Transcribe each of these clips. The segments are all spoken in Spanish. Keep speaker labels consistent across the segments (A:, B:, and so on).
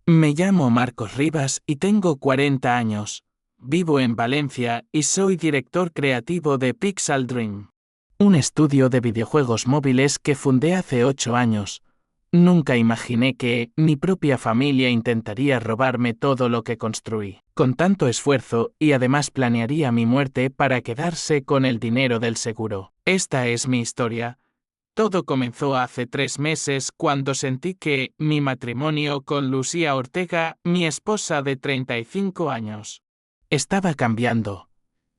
A: Me llamo Marcos Rivas y tengo 40 años. Vivo en Valencia y soy director creativo de Pixel Dream, un estudio de videojuegos móviles que fundé hace 8 años. Nunca imaginé que mi propia familia intentaría robarme todo lo que construí, con tanto esfuerzo, y además planearía mi muerte para quedarse con el dinero del seguro. Esta es mi historia. Todo comenzó hace 3 meses cuando sentí que mi matrimonio con Lucía Ortega, mi esposa de 35 años, estaba cambiando.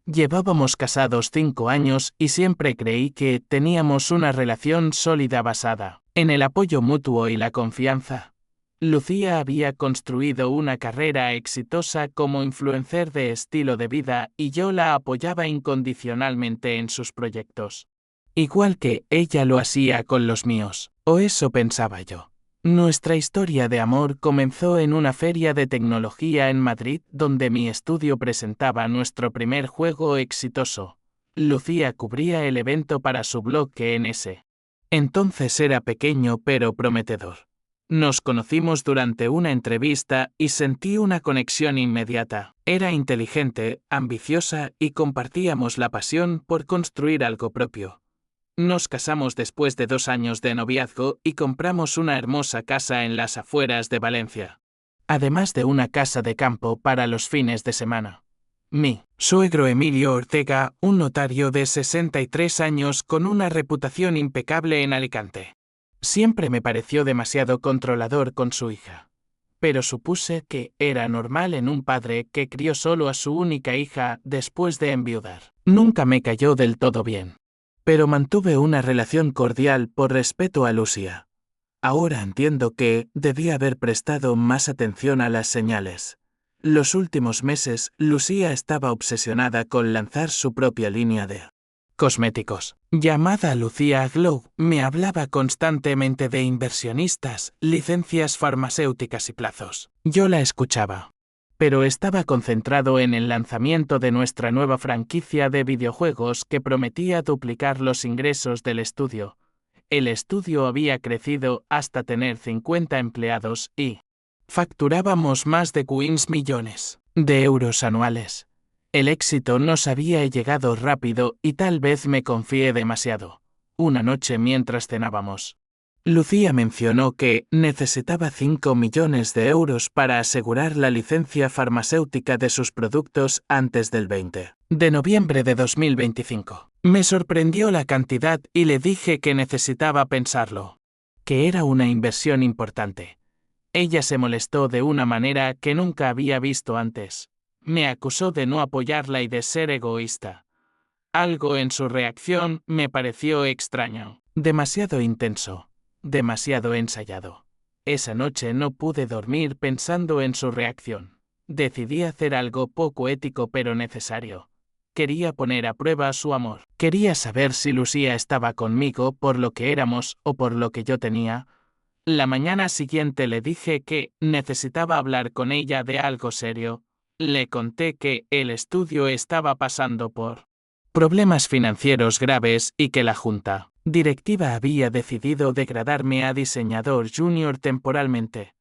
A: Llevábamos casados 5 años y siempre creí que teníamos una relación sólida basada en el apoyo mutuo y la confianza. Lucía había construido una carrera exitosa como influencer de estilo de vida y yo la apoyaba incondicionalmente en sus proyectos. Igual que ella lo hacía con los míos, o eso pensaba yo. Nuestra historia de amor comenzó en una feria de tecnología en Madrid donde mi estudio presentaba nuestro primer juego exitoso. Lucía cubría el evento para su blog que en ese entonces era pequeño pero prometedor. Nos conocimos durante una entrevista y sentí una conexión inmediata. Era inteligente, ambiciosa y compartíamos la pasión por construir algo propio. Nos casamos después de 2 años de noviazgo y compramos una hermosa casa en las afueras de Valencia, además de una casa de campo para los fines de semana. Mi suegro Emilio Ortega, un notario de 63 años con una reputación impecable en Alicante, siempre me pareció demasiado controlador con su hija. Pero supuse que era normal en un padre que crió solo a su única hija después de enviudar. Nunca me cayó del todo bien, pero mantuve una relación cordial por respeto a Lucía. Ahora entiendo que debía haber prestado más atención a las señales. Los últimos meses, Lucía estaba obsesionada con lanzar su propia línea de cosméticos, llamada Lucía Glow. Me hablaba constantemente de inversionistas, licencias farmacéuticas y plazos. Yo la escuchaba, pero estaba concentrado en el lanzamiento de nuestra nueva franquicia de videojuegos que prometía duplicar los ingresos del estudio. El estudio había crecido hasta tener 50 empleados y facturábamos más de 15 millones de euros anuales. El éxito nos había llegado rápido y tal vez me confié demasiado. Una noche mientras cenábamos, Lucía mencionó que necesitaba 5 millones de euros para asegurar la licencia farmacéutica de sus productos antes del 20 de noviembre de 2025. Me sorprendió la cantidad y le dije que necesitaba pensarlo, que era una inversión importante. Ella se molestó de una manera que nunca había visto antes. Me acusó de no apoyarla y de ser egoísta. Algo en su reacción me pareció extraño, demasiado intenso, demasiado ensayado. Esa noche no pude dormir pensando en su reacción. Decidí hacer algo poco ético pero necesario. Quería poner a prueba su amor. Quería saber si Lucía estaba conmigo por lo que éramos o por lo que yo tenía. La mañana siguiente le dije que necesitaba hablar con ella de algo serio. Le conté que el estudio estaba pasando por problemas financieros graves y que la junta directiva había decidido degradarme a diseñador junior temporalmente.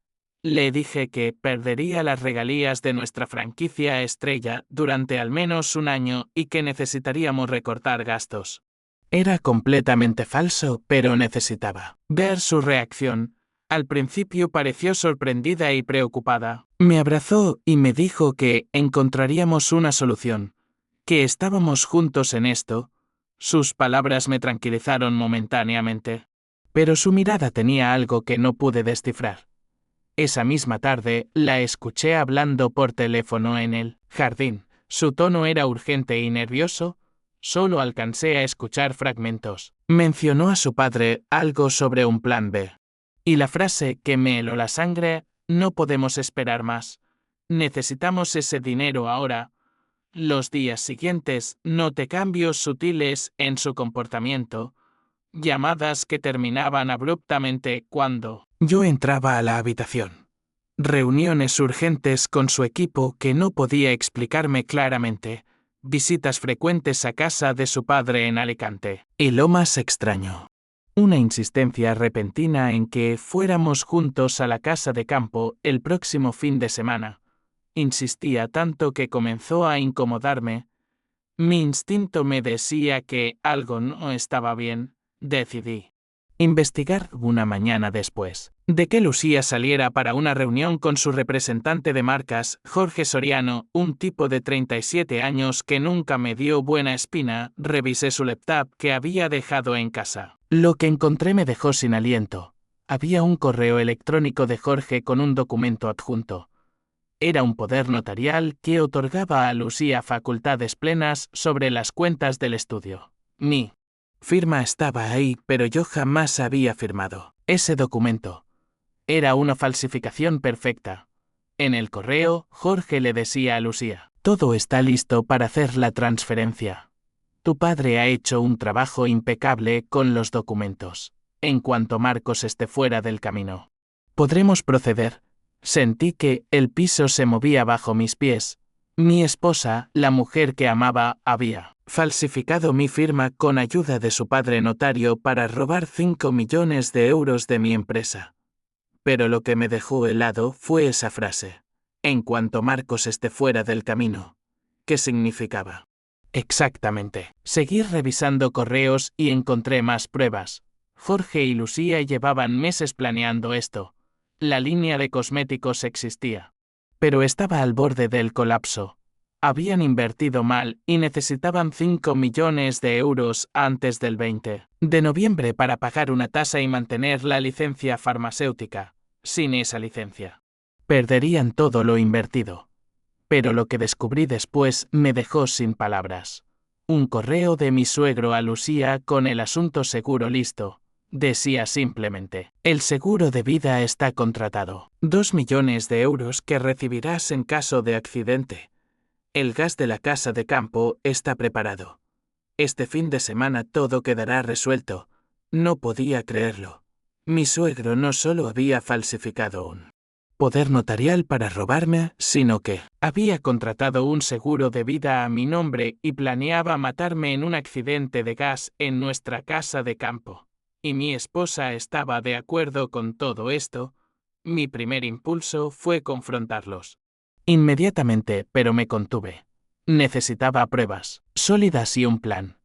A: Le dije que perdería las regalías de nuestra franquicia estrella durante al menos un año y que necesitaríamos recortar gastos. Era completamente falso, pero necesitaba ver su reacción. Al principio pareció sorprendida y preocupada. Me abrazó y me dijo que encontraríamos una solución, que estábamos juntos en esto. Sus palabras me tranquilizaron momentáneamente, pero su mirada tenía algo que no pude descifrar. Esa misma tarde, la escuché hablando por teléfono en el jardín. Su tono era urgente y nervioso. Solo alcancé a escuchar fragmentos. Mencionó a su padre algo sobre un plan B. Y la frase que me heló la sangre: no podemos esperar más. Necesitamos ese dinero ahora. Los días siguientes noté cambios sutiles en su comportamiento. Llamadas que terminaban abruptamente cuando yo entraba a la habitación. Reuniones urgentes con su equipo que no podía explicarme claramente. Visitas frecuentes a casa de su padre en Alicante. Y lo más extraño Una insistencia repentina en que fuéramos juntos a la casa de campo el próximo fin de semana. Insistía tanto que comenzó a incomodarme. Mi instinto me decía que algo no estaba bien. Decidí investigar una mañana después de que Lucía saliera para una reunión con su representante de marcas, Jorge Soriano, un tipo de 37 años que nunca me dio buena espina. Revisé su laptop que había dejado en casa. Lo que encontré me dejó sin aliento. Había un correo electrónico de Jorge con un documento adjunto. Era un poder notarial que otorgaba a Lucía facultades plenas sobre las cuentas del estudio. Mi firma estaba ahí, pero yo jamás había firmado ese documento. Era una falsificación perfecta. En el correo, Jorge le decía a Lucía: todo está listo para hacer la transferencia. Tu padre ha hecho un trabajo impecable con los documentos. En cuanto Marcos esté fuera del camino, podremos proceder. Sentí que el piso se movía bajo mis pies. Mi esposa, la mujer que amaba, había falsificado mi firma con ayuda de su padre notario para robar 5 millones de euros de mi empresa. Pero lo que me dejó helado fue esa frase: en cuanto Marcos esté fuera del camino. ¿Qué significaba? Exactamente. Seguí revisando correos y encontré más pruebas. Jorge y Lucía llevaban meses planeando esto. La línea de cosméticos existía, pero estaba al borde del colapso. Habían invertido mal y necesitaban 5 millones de euros antes del 20 de noviembre para pagar una tasa y mantener la licencia farmacéutica. Sin esa licencia, perderían todo lo invertido. Pero lo que descubrí después me dejó sin palabras. Un correo de mi suegro a Lucía con el asunto seguro listo. Decía simplemente: el seguro de vida está contratado. 2 millones de euros que recibirás en caso de accidente. El gas de la casa de campo está preparado. Este fin de semana todo quedará resuelto. No podía creerlo. Mi suegro no solo había falsificado un poder notarial para robarme, sino que había contratado un seguro de vida a mi nombre y planeaba matarme en un accidente de gas en nuestra casa de campo. Y mi esposa estaba de acuerdo con todo esto. Mi primer impulso fue confrontarlos. Inmediatamente, pero me contuve. Necesitaba pruebas sólidas y un plan.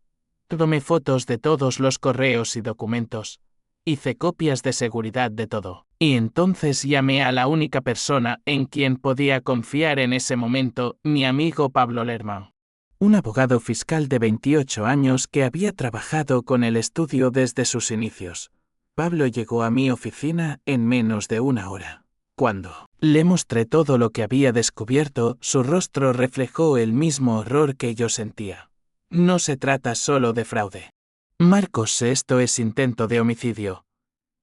A: Tomé fotos de todos los correos y documentos. Hice copias de seguridad de todo. Y entonces llamé a la única persona en quien podía confiar en ese momento, mi amigo Pablo Lerma. Un abogado fiscal de 28 años que había trabajado con el estudio desde sus inicios. Pablo llegó a mi oficina en menos de una hora. Cuando le mostré todo lo que había descubierto, su rostro reflejó el mismo horror que yo sentía. No se trata solo de fraude. Marcos, esto es intento de homicidio.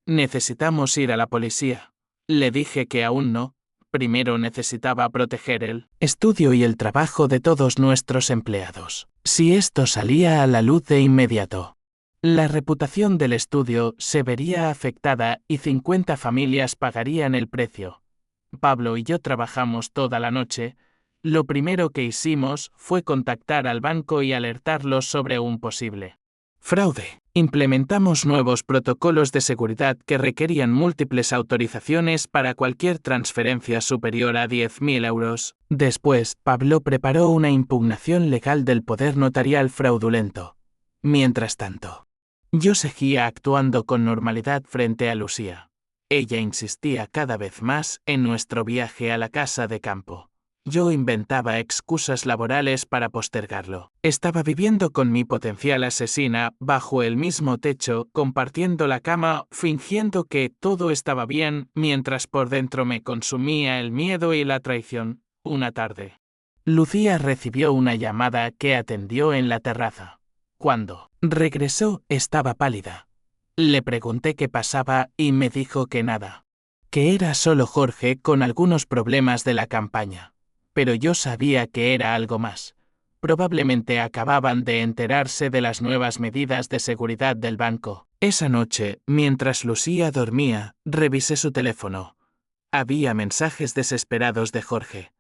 A: Necesitamos ir a la policía. Le dije que aún no. Primero necesitaba proteger el estudio y el trabajo de todos nuestros empleados. Si esto salía a la luz de inmediato, la reputación del estudio se vería afectada y 50 familias pagarían el precio. Pablo y yo trabajamos toda la noche. Lo primero que hicimos fue contactar al banco y alertarlos sobre un posible fraude. Implementamos nuevos protocolos de seguridad que requerían múltiples autorizaciones para cualquier transferencia superior a 10.000 euros. Después, Pablo preparó una impugnación legal del poder notarial fraudulento. Mientras tanto, yo seguía actuando con normalidad frente a Lucía. Ella insistía cada vez más en nuestro viaje a la casa de campo. Yo inventaba excusas laborales para postergarlo. Estaba viviendo con mi potencial asesina bajo el mismo techo, compartiendo la cama, fingiendo que todo estaba bien, mientras por dentro me consumía el miedo y la traición. Una tarde, Lucía recibió una llamada que atendió en la terraza. Cuando regresó, estaba pálida. Le pregunté qué pasaba y me dijo que nada. Que era solo Jorge con algunos problemas de la campaña. Pero yo sabía que era algo más. Probablemente acababan de enterarse de las nuevas medidas de seguridad del banco. Esa noche, mientras Lucía dormía, revisé su teléfono. Había mensajes desesperados de Jorge.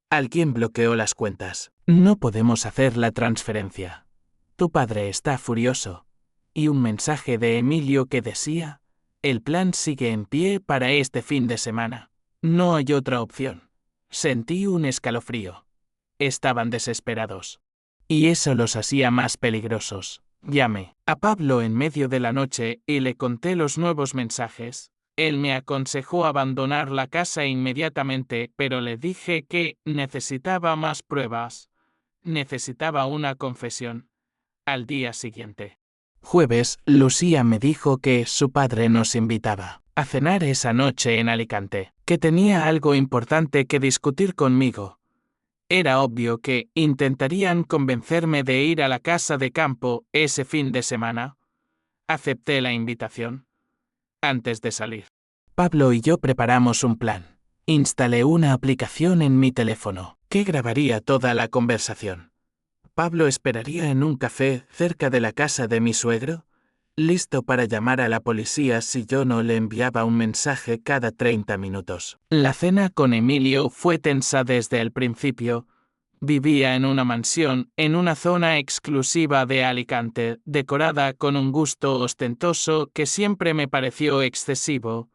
A: Alguien bloqueó las cuentas. No podemos hacer la transferencia. Tu padre está furioso. y un mensaje de Emilio que decía: el plan sigue en pie para este fin de semana. No hay otra opción. Sentí un escalofrío. Estaban desesperados. Y eso los hacía más peligrosos. Llamé a Pablo en medio de la noche y le conté los nuevos mensajes. Él me aconsejó abandonar la casa inmediatamente, pero le dije que necesitaba más pruebas. Necesitaba una confesión. Al día siguiente, jueves, Lucía me dijo que su padre nos invitaba a cenar esa noche en Alicante, que tenía algo importante que discutir conmigo. Era obvio que intentarían convencerme de ir a la casa de campo ese fin de semana. Acepté la invitación. Antes de salir, Pablo y yo preparamos un plan. Instalé una aplicación en mi teléfono que grabaría toda la conversación. Pablo esperaría en un café cerca de la casa de mi suegro, listo para llamar a la policía si yo no le enviaba un mensaje cada 30 minutos. La cena con Emilio fue tensa desde el principio. Vivía en una mansión en una zona exclusiva de Alicante, decorada con un gusto ostentoso que siempre me pareció excesivo.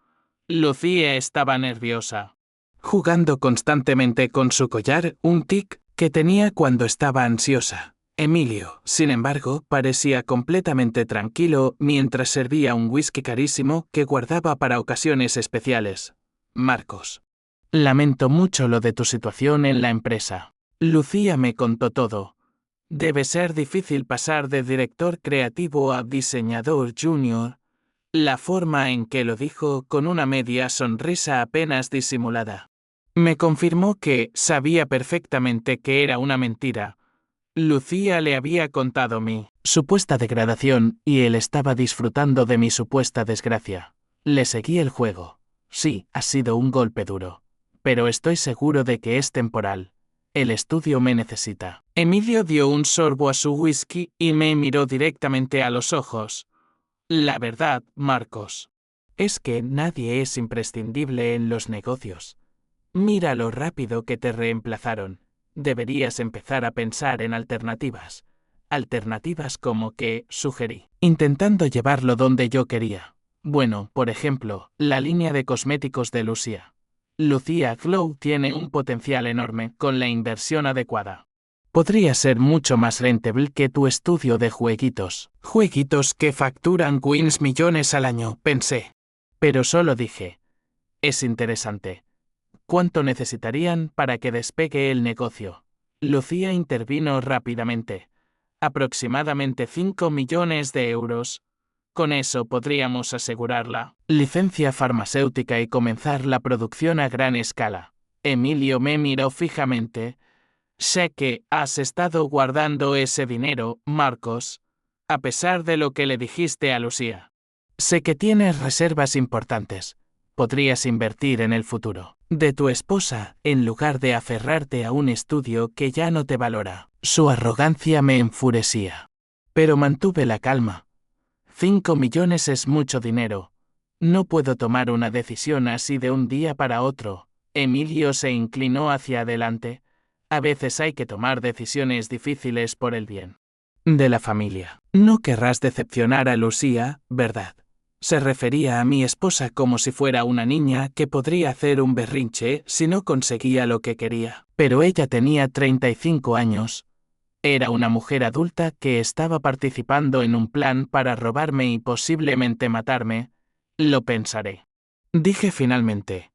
A: Lucía estaba nerviosa, jugando constantemente con su collar, un tic que tenía cuando estaba ansiosa. Emilio, sin embargo, parecía completamente tranquilo mientras servía un whisky carísimo que guardaba para ocasiones especiales. Marcos. Lamento mucho lo de tu situación en la empresa. Lucía me contó todo. Debe ser difícil pasar de director creativo a diseñador junior. La forma en que lo dijo con una media sonrisa apenas disimulada. Me confirmó que sabía perfectamente que era una mentira. Lucía le había contado mi supuesta degradación y él estaba disfrutando de mi supuesta desgracia. Le seguí el juego. Sí, ha sido un golpe duro. Pero estoy seguro de que es temporal. El estudio me necesita. Emilio dio un sorbo a su whisky y me miró directamente a los ojos. La verdad, Marcos, es que nadie es imprescindible en los negocios. Mira lo rápido que te reemplazaron. Deberías empezar a pensar en alternativas. Alternativas como que, sugerí, intentando llevarlo donde yo quería. Bueno, por ejemplo, la línea de cosméticos de Lucía. Lucía Glow tiene un potencial enorme con la inversión adecuada. Podría ser mucho más rentable que tu estudio de jueguitos. Jueguitos que facturan Queens millones al año, pensé. Pero solo dije. Es interesante. ¿Cuánto necesitarían para que despegue el negocio? Lucía intervino rápidamente. Aproximadamente 5 millones de euros. Con eso podríamos asegurar la licencia farmacéutica y comenzar la producción a gran escala. Emilio me miró fijamente. Sé que has estado guardando ese dinero, Marcos, a pesar de lo que le dijiste a Lucía. Sé que tienes reservas importantes. Podrías invertir en el futuro de tu esposa en lugar de aferrarte a un estudio que ya no te valora. Su arrogancia me enfurecía. Pero mantuve la calma. 5 millones es mucho dinero. No puedo tomar una decisión así de un día para otro. Emilio se inclinó hacia adelante. A veces hay que tomar decisiones difíciles por el bien de la familia. No querrás decepcionar a Lucía, ¿verdad? Se refería a mi esposa como si fuera una niña que podría hacer un berrinche si no conseguía lo que quería. Pero ella tenía 35 años. Era una mujer adulta que estaba participando en un plan para robarme y posiblemente matarme. Lo pensaré. Dije finalmente.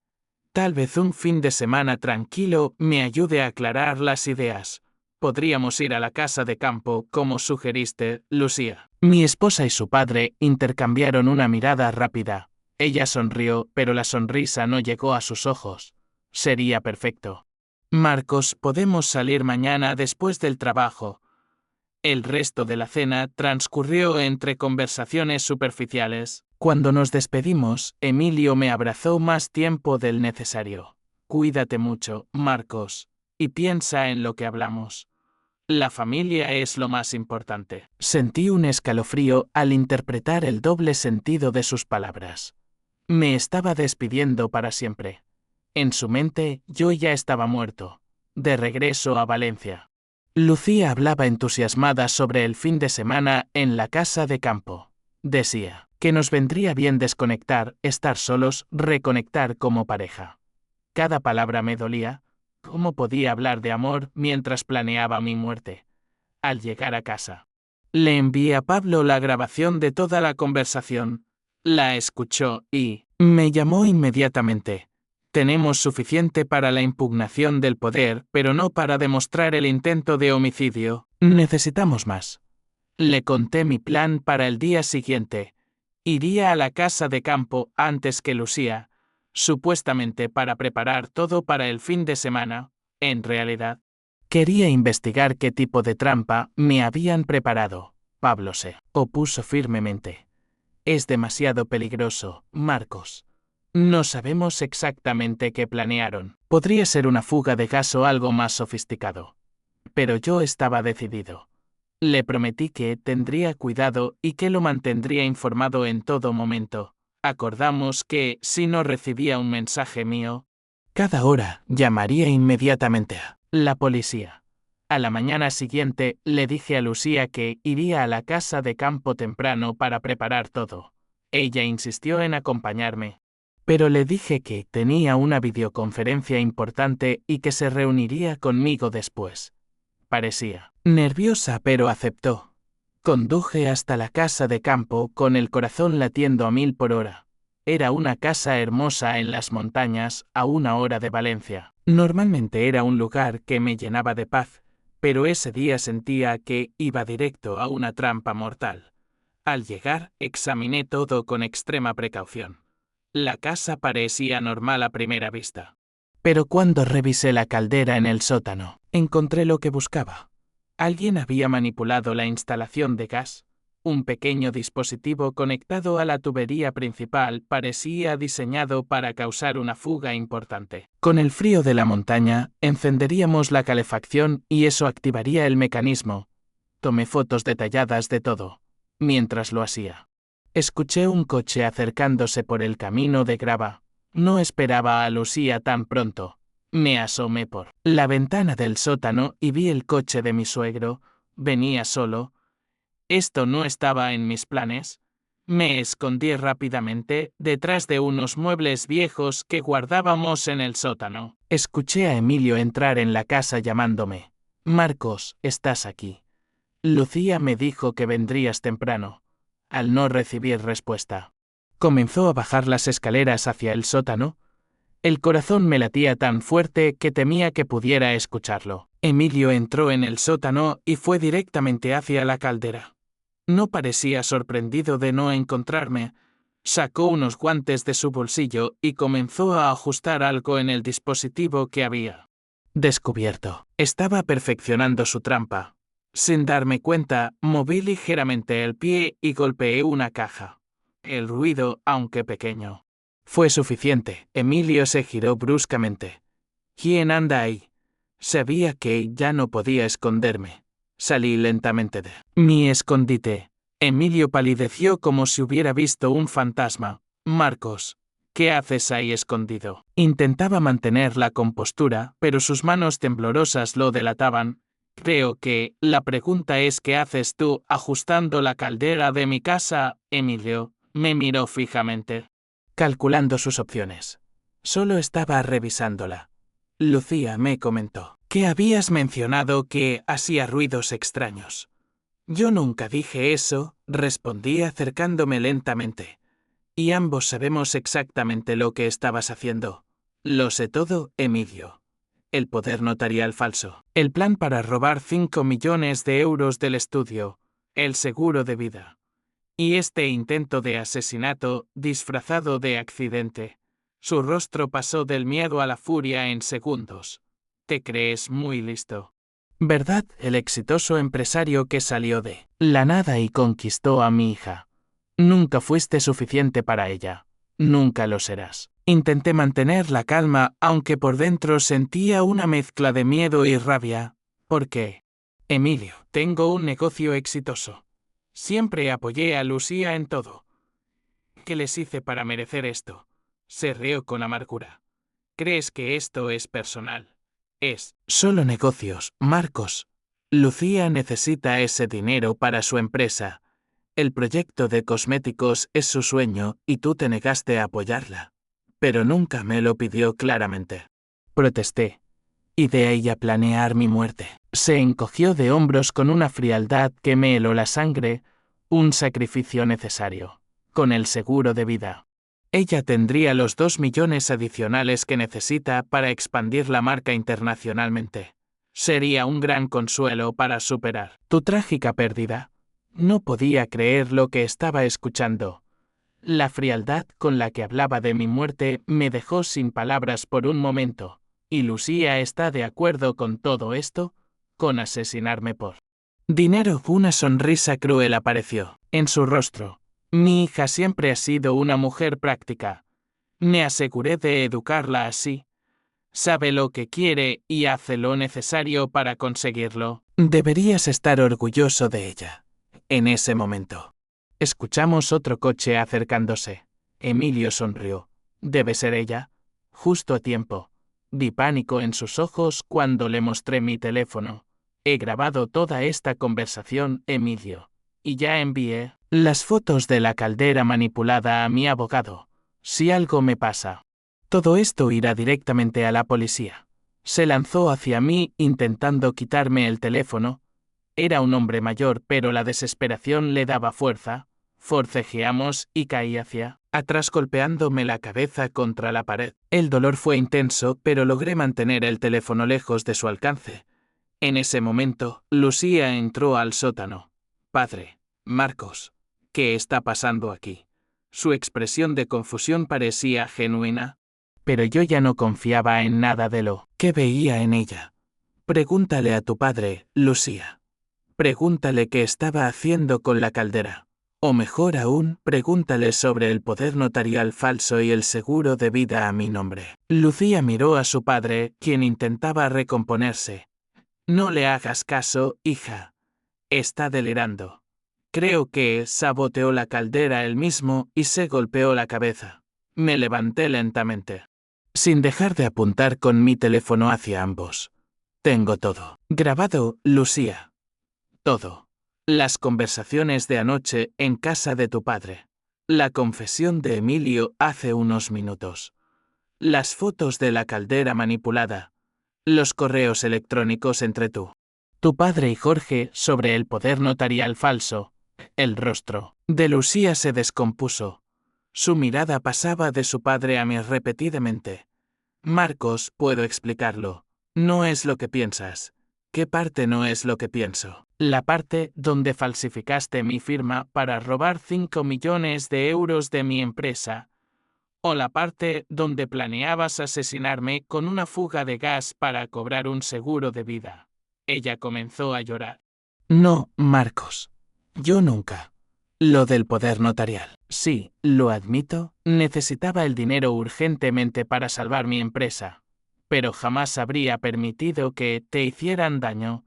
A: Tal vez un fin de semana tranquilo me ayude a aclarar las ideas. Podríamos ir a la casa de campo, como sugeriste, Lucía. Mi esposa y su padre intercambiaron una mirada rápida. Ella sonrió, pero la sonrisa no llegó a sus ojos. Sería perfecto. Marcos, podemos salir mañana después del trabajo. El resto de la cena transcurrió entre conversaciones superficiales. Cuando nos despedimos, Emilio me abrazó más tiempo del necesario. Cuídate mucho, Marcos, y piensa en lo que hablamos. La familia es lo más importante. Sentí un escalofrío al interpretar el doble sentido de sus palabras. Me estaba despidiendo para siempre. En su mente, yo ya estaba muerto. De regreso a Valencia. Lucía hablaba entusiasmada sobre el fin de semana en la casa de campo. Decía que nos vendría bien desconectar, estar solos, reconectar como pareja. Cada palabra me dolía. ¿Cómo podía hablar de amor mientras planeaba mi muerte? Al llegar a casa, le envié a Pablo la grabación de toda la conversación. La escuchó y me llamó inmediatamente. Tenemos suficiente para la impugnación del poder, pero no para demostrar el intento de homicidio. Necesitamos más. Le conté mi plan para el día siguiente. Iría a la casa de campo antes que Lucía, supuestamente para preparar todo para el fin de semana. En realidad, quería investigar qué tipo de trampa me habían preparado. Pablo se opuso firmemente. Es demasiado peligroso, Marcos. No sabemos exactamente qué planearon. Podría ser una fuga de gas o algo más sofisticado. Pero yo estaba decidido. Le prometí que tendría cuidado y que lo mantendría informado en todo momento. Acordamos que, si no recibía un mensaje mío, cada hora llamaría inmediatamente a la policía. A la mañana siguiente le dije a Lucía que iría a la casa de campo temprano para preparar todo. Ella insistió en acompañarme, pero le dije que tenía una videoconferencia importante y que se reuniría conmigo después. Parecía nerviosa, pero aceptó. Conduje hasta la casa de campo con el corazón latiendo a 1000 por hora. Era una casa hermosa en las montañas, a 1 hora de Valencia. Normalmente era un lugar que me llenaba de paz, pero ese día sentía que iba directo a una trampa mortal. Al llegar, examiné todo con extrema precaución. La casa parecía normal a primera vista. Pero cuando revisé la caldera en el sótano, encontré lo que buscaba. Alguien había manipulado la instalación de gas. Un pequeño dispositivo conectado a la tubería principal parecía diseñado para causar una fuga importante. Con el frío de la montaña, encenderíamos la calefacción y eso activaría el mecanismo. Tomé fotos detalladas de todo. Mientras lo hacía, escuché un coche acercándose por el camino de grava. No esperaba a Lucía tan pronto. Me asomé por la ventana del sótano y vi el coche de mi suegro. Venía solo. Esto no estaba en mis planes. Me escondí rápidamente detrás de unos muebles viejos que guardábamos en el sótano. Escuché a Emilio entrar en la casa llamándome. Marcos, ¿estás aquí? Lucía me dijo que vendrías temprano. Al no recibir respuesta, comenzó a bajar las escaleras hacia el sótano. El corazón me latía tan fuerte que temía que pudiera escucharlo. Emilio entró en el sótano y fue directamente hacia la caldera. No parecía sorprendido de no encontrarme. Sacó unos guantes de su bolsillo y comenzó a ajustar algo en el dispositivo que había descubierto. Estaba perfeccionando su trampa. Sin darme cuenta, moví ligeramente el pie y golpeé una caja. El ruido, aunque pequeño, fue suficiente. Emilio se giró bruscamente. ¿Quién anda ahí? Sabía que ya no podía esconderme. Salí lentamente de mi escondite. Emilio palideció como si hubiera visto un fantasma. Marcos, ¿qué haces ahí escondido? Intentaba mantener la compostura, pero sus manos temblorosas lo delataban. Creo que la pregunta es ¿qué haces tú ajustando la caldera de mi casa? Emilio me miró fijamente, calculando sus opciones. Solo estaba revisándola. Lucía me comentó que habías mencionado que hacía ruidos extraños. Yo nunca dije eso, respondí acercándome lentamente. Y ambos sabemos exactamente lo que estabas haciendo. Lo sé todo, Emilio. El poder notarial falso, el plan para robar 5 millones de euros del estudio, el seguro de vida. Y este intento de asesinato disfrazado de accidente. Su rostro pasó del miedo a la furia en segundos. Te crees muy listo, ¿verdad? El exitoso empresario que salió de la nada y conquistó a mi hija. Nunca fuiste suficiente para ella. Nunca lo serás. Intenté mantener la calma, aunque por dentro sentía una mezcla de miedo y rabia. ¿Por qué? Emilio, tengo un negocio exitoso. Siempre apoyé a Lucía en todo. ¿Qué les hice para merecer esto? Se rió con amargura. ¿Crees que esto es personal? Es solo negocios, Marcos. Lucía necesita ese dinero para su empresa. El proyecto de cosméticos es su sueño y tú te negaste a apoyarla. Pero nunca me lo pidió claramente. Protesté. Y de ella planear mi muerte. Se encogió de hombros con una frialdad que me heló la sangre, un sacrificio necesario. Con el seguro de vida. Ella tendría los 2 millones adicionales que necesita para expandir la marca internacionalmente. Sería un gran consuelo para superar tu trágica pérdida. No podía creer lo que estaba escuchando. La frialdad con la que hablaba de mi muerte me dejó sin palabras por un momento. ¿Y Lucía está de acuerdo con todo esto? ¿Con asesinarme por dinero? Una sonrisa cruel apareció en su rostro. Mi hija siempre ha sido una mujer práctica. Me aseguré de educarla así. Sabe lo que quiere y hace lo necesario para conseguirlo. Deberías estar orgulloso de ella. En ese momento. Escuchamos otro coche acercándose. Emilio sonrió. Debe ser ella. Justo a tiempo. Vi pánico en sus ojos cuando le mostré mi teléfono. He grabado toda esta conversación, Emilio. Y ya envié las fotos de la caldera manipulada a mi abogado. Si algo me pasa. Todo esto irá directamente a la policía. Se lanzó hacia mí intentando quitarme el teléfono. Era un hombre mayor, pero la desesperación le daba fuerza. Forcejeamos y caí hacia atrás golpeándome la cabeza contra la pared. El dolor fue intenso, pero logré mantener el teléfono lejos de su alcance. En ese momento, Lucía entró al sótano. Padre, Marcos, ¿qué está pasando aquí? Su expresión de confusión parecía genuina. Pero yo ya no confiaba en nada de lo que veía en ella. Pregúntale a tu padre, Lucía. Pregúntale qué estaba haciendo con la caldera. O mejor aún, pregúntale sobre el poder notarial falso y el seguro de vida a mi nombre. Lucía miró a su padre, quien intentaba recomponerse. No le hagas caso, hija. Está delirando. Creo que saboteó la caldera él mismo y se golpeó la cabeza. Me levanté lentamente. Sin dejar de apuntar con mi teléfono hacia ambos. Tengo todo. Grabado, Lucía. Todo. Las conversaciones de anoche en casa de tu padre. La confesión de Emilio hace unos minutos. Las fotos de la caldera manipulada. Los correos electrónicos entre tu padre y Jorge sobre el poder notarial falso. El rostro de Lucía se descompuso. Su mirada pasaba de su padre a mí repetidamente. Marcos, puedo explicarlo. No es lo que piensas. ¿Qué parte no es lo que pienso? La parte donde falsificaste mi firma para robar 5 millones de euros de mi empresa. O la parte donde planeabas asesinarme con una fuga de gas para cobrar un seguro de vida. Ella comenzó a llorar. No, Marcos. Yo nunca. Lo del poder notarial. Sí, lo admito, necesitaba el dinero urgentemente para salvar mi empresa. Pero jamás habría permitido que te hicieran daño.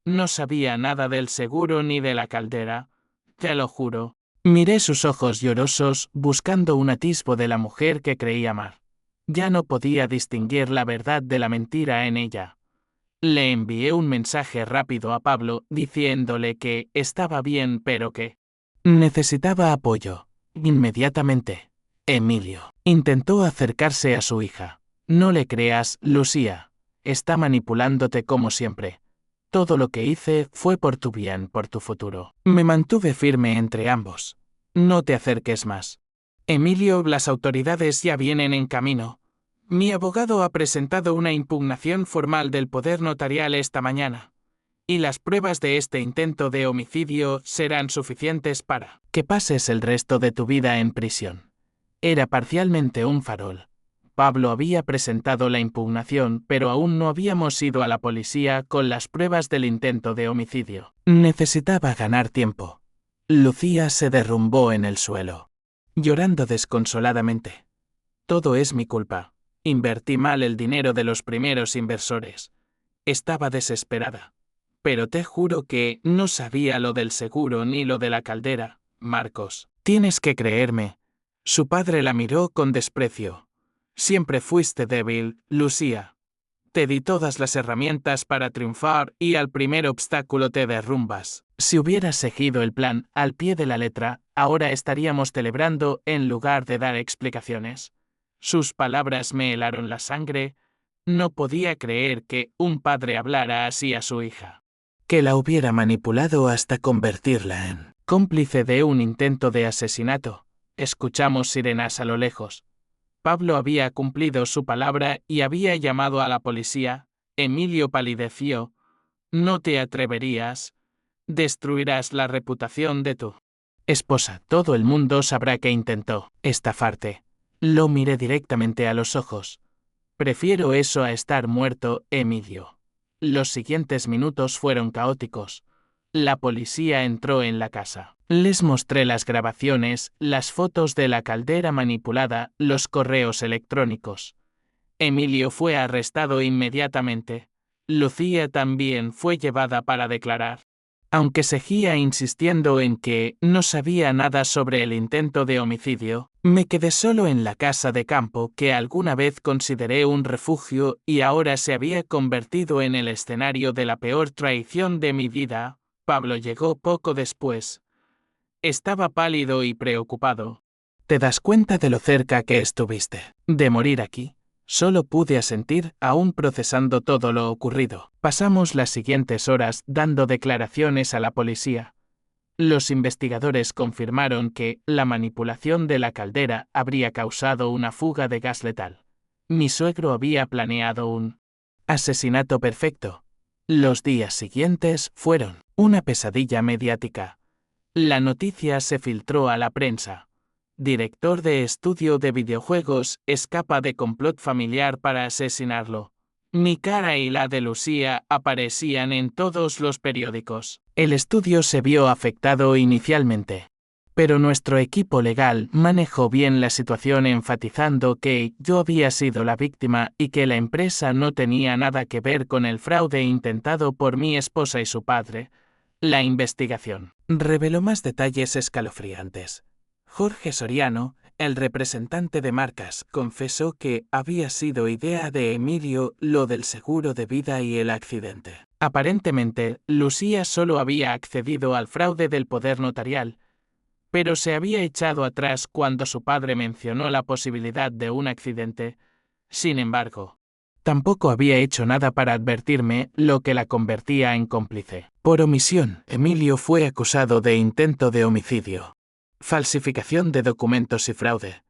A: No sabía nada del seguro ni de la caldera. Te lo juro. Miré sus ojos llorosos, buscando un atisbo de la mujer que creía amar. Ya no podía distinguir la verdad de la mentira en ella. Le envié un mensaje rápido a Pablo diciéndole que estaba bien pero que necesitaba apoyo. Inmediatamente. Emilio intentó acercarse a su hija. No le creas, Lucía. Está manipulándote como siempre. Todo lo que hice fue por tu bien, por tu futuro. Me mantuve firme entre ambos. No te acerques más. Emilio, las autoridades ya vienen en camino. Mi abogado ha presentado una impugnación formal del poder notarial esta mañana. Y las pruebas de este intento de homicidio serán suficientes para que pases el resto de tu vida en prisión. Era parcialmente un farol. Pablo había presentado la impugnación, pero aún no habíamos ido a la policía con las pruebas del intento de homicidio. Necesitaba ganar tiempo. Lucía se derrumbó en el suelo, llorando desconsoladamente. Todo es mi culpa. Invertí mal el dinero de los primeros inversores. Estaba desesperada. Pero te juro que no sabía lo del seguro ni lo de la caldera, Marcos. Tienes que creerme. Su padre la miró con desprecio. Siempre fuiste débil, Lucía. Te di todas las herramientas para triunfar y al primer obstáculo te derrumbas. Si hubieras seguido el plan al pie de la letra, ahora estaríamos celebrando en lugar de dar explicaciones. Sus palabras me helaron la sangre. No podía creer que un padre hablara así a su hija. Que la hubiera manipulado hasta convertirla en cómplice de un intento de asesinato. Escuchamos sirenas a lo lejos. Pablo había cumplido su palabra y había llamado a la policía. Emilio palideció. No te atreverías. Destruirás la reputación de tu esposa. Todo el mundo sabrá que intentó estafarte. Lo miré directamente a los ojos. Prefiero eso a estar muerto, Emilio. Los siguientes minutos fueron caóticos. La policía entró en la casa. Les mostré las grabaciones, las fotos de la caldera manipulada, los correos electrónicos. Emilio fue arrestado inmediatamente. Lucía también fue llevada para declarar. Aunque seguía insistiendo en que no sabía nada sobre el intento de homicidio, me quedé solo en la casa de campo que alguna vez consideré un refugio y ahora se había convertido en el escenario de la peor traición de mi vida. Pablo llegó poco después. Estaba pálido y preocupado. ¿Te das cuenta de lo cerca que estuviste de morir aquí? Solo pude asentir, aún procesando todo lo ocurrido. Pasamos las siguientes horas dando declaraciones a la policía. Los investigadores confirmaron que la manipulación de la caldera habría causado una fuga de gas letal. Mi suegro había planeado un asesinato perfecto. Los días siguientes fueron una pesadilla mediática. La noticia se filtró a la prensa. Director de estudio de videojuegos escapa de complot familiar para asesinarlo. Mi cara y la de Lucía aparecían en todos los periódicos. El estudio se vio afectado inicialmente, pero nuestro equipo legal manejó bien la situación enfatizando que yo había sido la víctima y que la empresa no tenía nada que ver con el fraude intentado por mi esposa y su padre. La investigación reveló más detalles escalofriantes. Jorge Soriano, el representante de marcas, confesó que había sido idea de Emilio lo del seguro de vida y el accidente. Aparentemente, Lucía solo había accedido al fraude del poder notarial, pero se había echado atrás cuando su padre mencionó la posibilidad de un accidente. Sin embargo, tampoco había hecho nada para advertirme, lo que la convertía en cómplice. Por omisión, Emilio fue acusado de intento de homicidio, falsificación de documentos y fraude.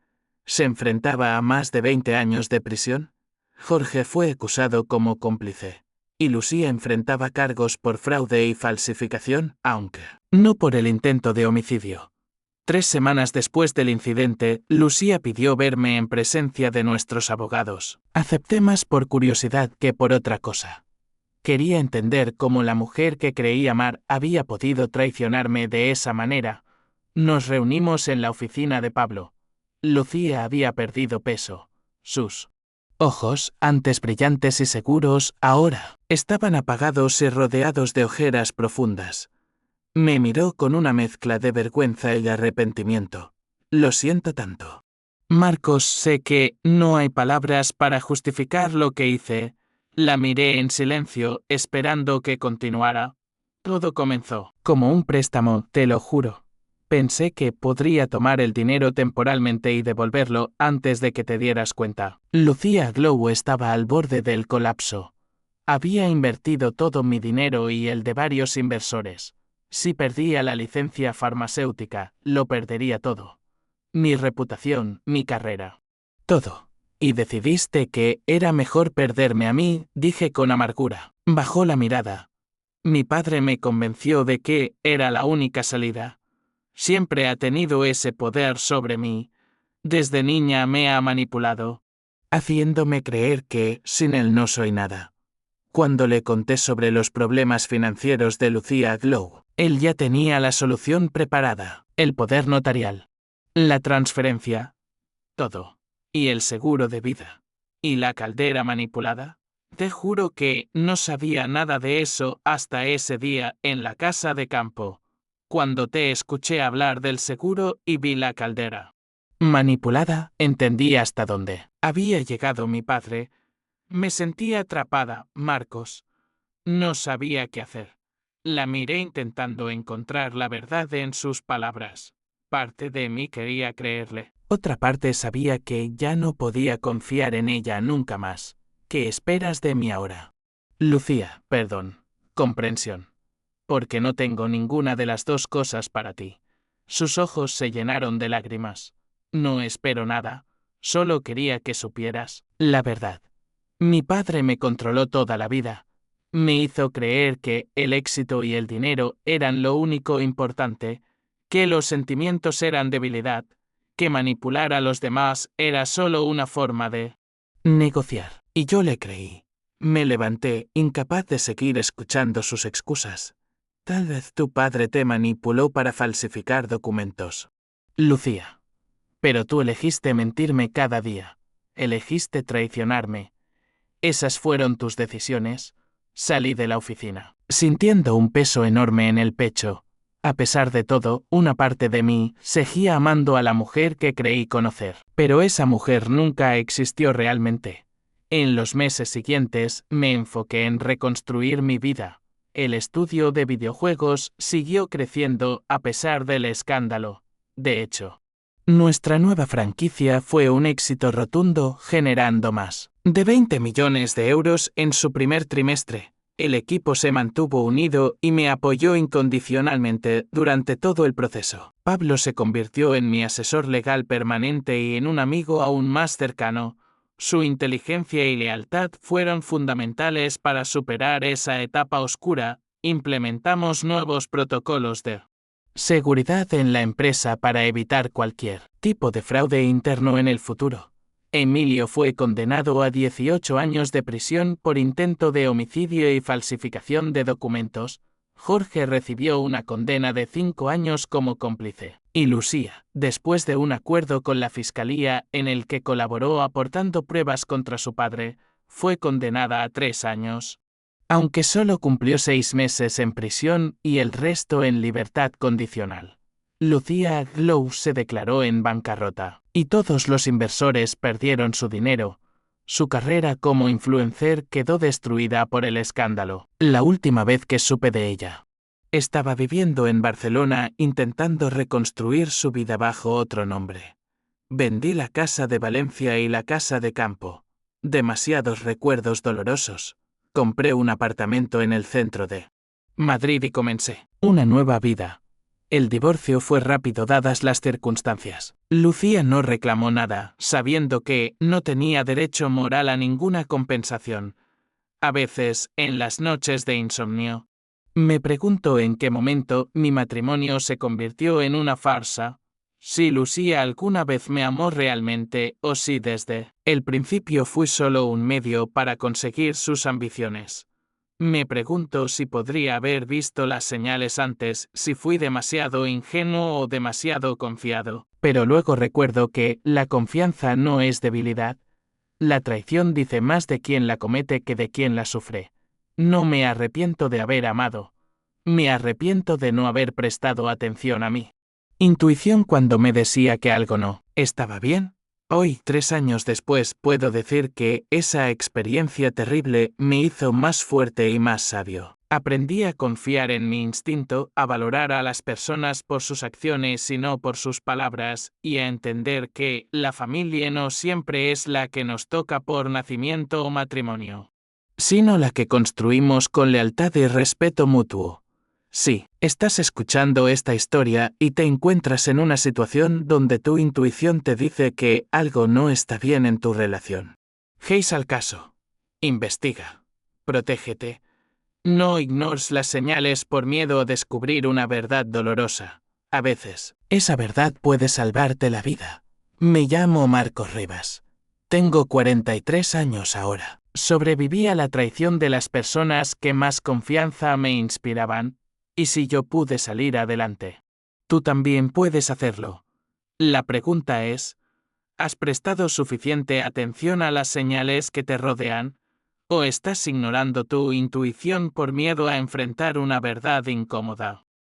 A: ¿Se enfrentaba a más de 20 años de prisión? Jorge fue acusado como cómplice, y Lucía enfrentaba cargos por fraude y falsificación, aunque no por el intento de homicidio. 3 semanas después del incidente, Lucía pidió verme en presencia de nuestros abogados. Acepté más por curiosidad que por otra cosa. Quería entender cómo la mujer que creí amar había podido traicionarme de esa manera. Nos reunimos en la oficina de Pablo. Lucía había perdido peso. Sus ojos, antes brillantes y seguros, ahora estaban apagados y rodeados de ojeras profundas. Me miró con una mezcla de vergüenza y arrepentimiento. Lo siento tanto. Marcos, sé que no hay palabras para justificar lo que hice. La miré en silencio, esperando que continuara. Todo comenzó como un préstamo, te lo juro. Pensé que podría tomar el dinero temporalmente y devolverlo antes de que te dieras cuenta. Lucía Glow estaba al borde del colapso. Había invertido todo mi dinero y el de varios inversores. Si perdía la licencia farmacéutica, lo perdería todo. Mi reputación, mi carrera. Todo. Y decidiste que era mejor perderme a mí, dije con amargura. Bajó la mirada. Mi padre me convenció de que era la única salida. Siempre ha tenido ese poder sobre mí. Desde niña me ha manipulado, haciéndome creer que sin él no soy nada. Cuando le conté sobre los problemas financieros de Lucía Glow, él ya tenía la solución preparada: el poder notarial, la transferencia, todo. Y el seguro de vida. ¿Y la caldera manipulada? Te juro que no sabía nada de eso hasta ese día en la casa de campo, cuando te escuché hablar del seguro y vi la caldera manipulada. Entendí hasta dónde había llegado mi padre. Me sentía atrapada, Marcos. No sabía qué hacer. La miré intentando encontrar la verdad en sus palabras. Parte de mí quería creerle. Otra parte sabía que ya no podía confiar en ella nunca más. ¿Qué esperas de mí ahora? Lucía, perdón, comprensión. Porque no tengo ninguna de las dos cosas para ti. Sus ojos se llenaron de lágrimas. No espero nada, solo quería que supieras la verdad. Mi padre me controló toda la vida. Me hizo creer que el éxito y el dinero eran lo único importante, que los sentimientos eran debilidad, que manipular a los demás era solo una forma de negociar. Y yo le creí. Me levanté, incapaz de seguir escuchando sus excusas. Tal vez tu padre te manipuló para falsificar documentos. Lucía. Pero tú elegiste mentirme cada día. Elegiste traicionarme. Esas fueron tus decisiones. Salí de la oficina, sintiendo un peso enorme en el pecho. A pesar de todo, una parte de mí seguía amando a la mujer que creí conocer. Pero esa mujer nunca existió realmente. En los meses siguientes, me enfoqué en reconstruir mi vida. El estudio de videojuegos siguió creciendo a pesar del escándalo. De hecho, nuestra nueva franquicia fue un éxito rotundo, generando más de 20 millones de euros en su primer trimestre. El equipo se mantuvo unido y me apoyó incondicionalmente durante todo el proceso. Pablo se convirtió en mi asesor legal permanente y en un amigo aún más cercano. Su inteligencia y lealtad fueron fundamentales para superar esa etapa oscura. Implementamos nuevos protocolos de seguridad en la empresa para evitar cualquier tipo de fraude interno en el futuro. Emilio fue condenado a 18 años de prisión por intento de homicidio y falsificación de documentos. Jorge recibió una condena de 5 años como cómplice. Y Lucía, después de un acuerdo con la fiscalía en el que colaboró aportando pruebas contra su padre, fue condenada a 3 años. Aunque solo cumplió 6 meses en prisión y el resto en libertad condicional. Lucía Glow se declaró en bancarrota, y todos los inversores perdieron su dinero. Su carrera como influencer quedó destruida por el escándalo. La última vez que supe de ella, estaba viviendo en Barcelona intentando reconstruir su vida bajo otro nombre. Vendí la casa de Valencia y la casa de campo. Demasiados recuerdos dolorosos. Compré un apartamento en el centro de Madrid y comencé una nueva vida. El divorcio fue rápido dadas las circunstancias. Lucía no reclamó nada, sabiendo que no tenía derecho moral a ninguna compensación. A veces, en las noches de insomnio, me pregunto en qué momento mi matrimonio se convirtió en una farsa. Si Lucía alguna vez me amó realmente o si desde el principio fui solo un medio para conseguir sus ambiciones. Me pregunto si podría haber visto las señales antes, si fui demasiado ingenuo o demasiado confiado. Pero luego recuerdo que la confianza no es debilidad. La traición dice más de quien la comete que de quien la sufre. No me arrepiento de haber amado. Me arrepiento de no haber prestado atención a mí intuición cuando me decía que algo no estaba bien. Hoy, 3 años después, puedo decir que esa experiencia terrible me hizo más fuerte y más sabio. Aprendí a confiar en mi instinto, a valorar a las personas por sus acciones y no por sus palabras, y a entender que la familia no siempre es la que nos toca por nacimiento o matrimonio, sino la que construimos con lealtad y respeto mutuo. Sí, estás escuchando esta historia y te encuentras en una situación donde tu intuición te dice que algo no está bien en tu relación. Heis al caso. Investiga. Protégete. No ignores las señales por miedo a descubrir una verdad dolorosa. A veces, esa verdad puede salvarte la vida. Me llamo Marcos Rivas. Tengo 43 años ahora. Sobreviví a la traición de las personas que más confianza me inspiraban. ¿Y si yo pude salir adelante? Tú también puedes hacerlo. La pregunta es, ¿has prestado suficiente atención a las señales que te rodean? ¿O estás ignorando tu intuición por miedo a enfrentar una verdad incómoda?